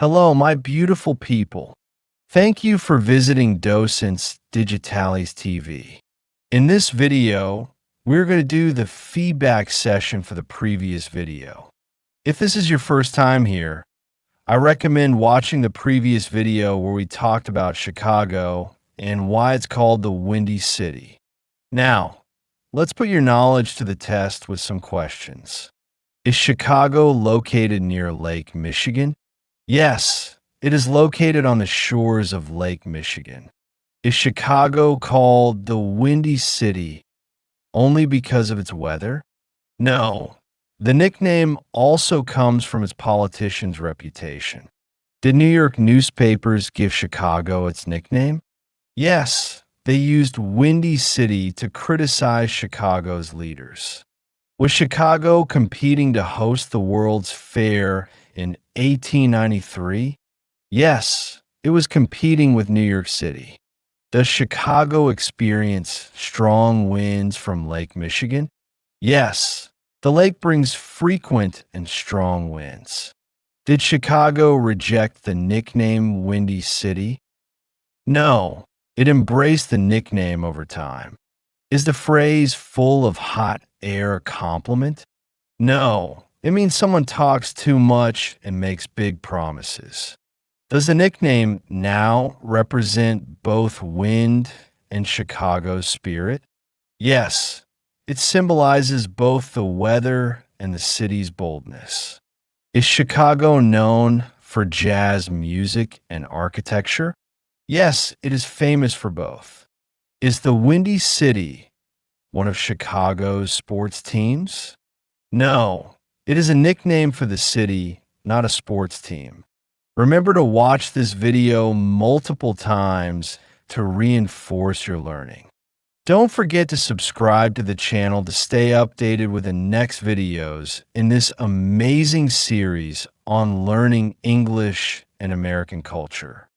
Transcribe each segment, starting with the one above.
Hello, my beautiful people. Thank you for visiting Docentes DigitalesTV. In this video, we're going to do the feedback session for the previous video. If this is your first time here, I recommend watching the previous video where we talked about Chicago and why it's called the Windy City. Now, let's put your knowledge to the test with some questions. Is Chicago located near Lake Michigan? Yes, it is located on the shores of Lake Michigan. Is Chicago called the Windy City only because of its weather? No. The nickname also comes from its politician's reputation. Did New York newspapers give Chicago its nickname? Yes, they used Windy City to criticize Chicago's leaders. Was Chicago competing to host the World's Fair in 1893? Yes, it was competing with New York City. Does Chicago experience strong winds from Lake Michigan? Yes, the lake brings frequent and strong winds. Did Chicago reject the nickname Windy City? No, it embraced the nickname over time. Is the phrase full of hot air a compliment? No, it means someone talks too much and makes big promises. Does the nickname now represent both wind and Chicago's spirit? Yes, it symbolizes both the weather and the city's boldness. Is Chicago known for jazz music and architecture? Yes, it is famous for both. Is the Windy City one of Chicago's sports teams? No, it is a nickname for the city, not a sports team. Remember to watch this video multiple times to reinforce your learning. Don't forget to subscribe to the channel to stay updated with the next videos in this amazing series on learning English and American culture.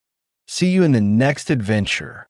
See you in the next adventure.